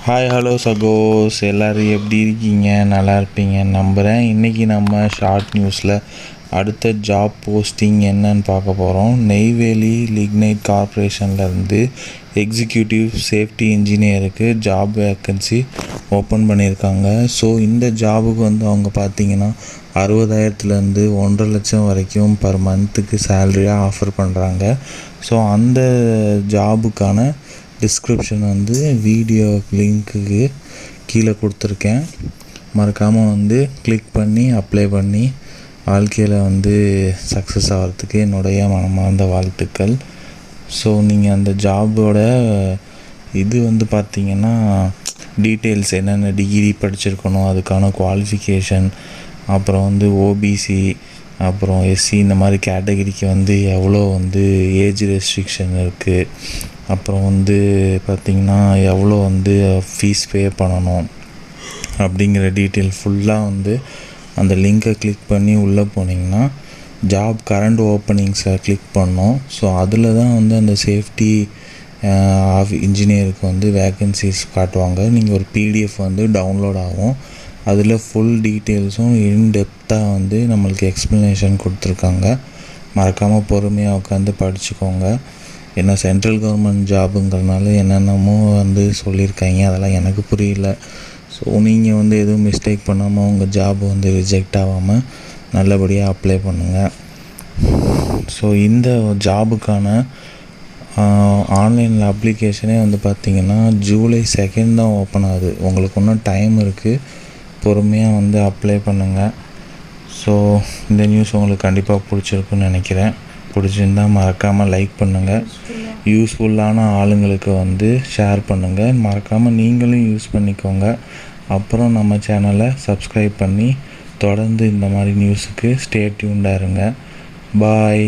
Hi hello சகோஸ், எல்லோரும் எப்படி இருக்கீங்க? நல்லா இருப்பீங்கன்னு நம்புகிறேன். இன்றைக்கி நம்ம ஷார்ட் நியூஸில் அடுத்த ஜாப் போஸ்டிங் என்னன்னு பார்க்க போகிறோம். நெய்வேலி லிக்னைட் கார்ப்பரேஷன்லேருந்து எக்ஸிக்யூட்டிவ் சேஃப்டி இன்ஜினியருக்கு ஜாப் வேக்கன்சி ஓப்பன் பண்ணியிருக்காங்க. ஸோ இந்த ஜாபுக்கு அவங்க பார்த்திங்கன்னா 60,000லேருந்து 1.5 லட்சம் வரைக்கும் பர் மந்த்துக்கு சேலரியாக ஆஃபர் பண்ணுறாங்க. ஸோ அந்த ஜாபுக்கான டிஸ்கிரிப்ஷன் வீடியோ லிங்க்குக்கு கீழே கொடுத்துருக்கேன். மறக்காமல் கிளிக் பண்ணி அப்ளை பண்ணி வாழ்க்கையில் சக்ஸஸ் ஆகிறதுக்கு என்னுடைய மனமார்ந்த வாழ்த்துக்கள். ஸோ நீங்கள் அந்த ஜாபோட இது பார்த்திங்கன்னா டீட்டெயில்ஸ் என்னென்ன டிகிரி படிச்சிருக்கணும், அதுக்கான குவாலிஃபிகேஷன், அப்புறம் ஓபிசி, அப்புறம் எஸ்சி இந்த மாதிரி கேட்டகரிக்கு எவ்வளோ ஏஜ் ரெஸ்ட்ரிக்ஷன் இருக்குது, அப்புறம் பார்த்திங்கன்னா எவ்வளோ ஃபீஸ் பே பண்ணணும் அப்படிங்கிற டீட்டெயில் ஃபுல்லாக அந்த லிங்கை கிளிக் பண்ணி உள்ளே போனீங்கன்னா ஜாப் கரண்ட் ஓப்பனிங்ஸை கிளிக் பண்ணோம். ஸோ அதில் தான் அந்த சேஃப்டி இன்ஜினியருக்கு வேக்கன்சிஸ் காட்டுவாங்க. நீங்கள் ஒரு பிடிஎஃப் டவுன்லோட் ஆகும். அதில் ஃபுல் டீட்டெயில்ஸும் இன்டெப்த்தாக நம்மளுக்கு எக்ஸ்ப்ளனேஷன் கொடுத்துருக்காங்க. மறக்காமல் பொறுமையாக உட்காந்து படிச்சுக்கோங்க. ஏன்னா சென்ட்ரல் கவர்மெண்ட் ஜாபுங்கிறதுனால என்னென்னமோ சொல்லியிருக்காங்க, அதெல்லாம் எனக்கு புரியல. ஸோ நீங்கள் எதுவும் மிஸ்டேக் பண்ணாமல் உங்கள் ஜாப் ரிஜெக்ட் ஆகாமல் நல்லபடியாக அப்ளை பண்ணுங்கள். ஸோ இந்த ஜாபுக்கான ஆன்லைனில் அப்ளிகேஷனே பார்த்திங்கன்னா ஜூலை 2 தான் ஓப்பன் ஆகுது. உங்களுக்கு இன்னும் டைம் இருக்குது, பொறுமையாக அப்ளை பண்ணுங்கள். ஸோ இந்த நியூஸ் உங்களுக்கு கண்டிப்பாக பிடிச்சிருக்குன்னு நினைக்கிறேன். பிடிச்சிருந்தால் மறக்காமல் லைக் பண்ணுங்கள். யூஸ்ஃபுல்லான ஆளுங்களுக்கு ஷேர் பண்ணுங்கள். மறக்காமல் நீங்களும் யூஸ் பண்ணிக்கோங்க. அப்புறம் நம்ம சேனலை சப்ஸ்கிரைப் பண்ணி தொடர்ந்து இந்த மாதிரி நியூஸுக்கு ஸ்டே டியூன்டாக இருங்க. பாய்.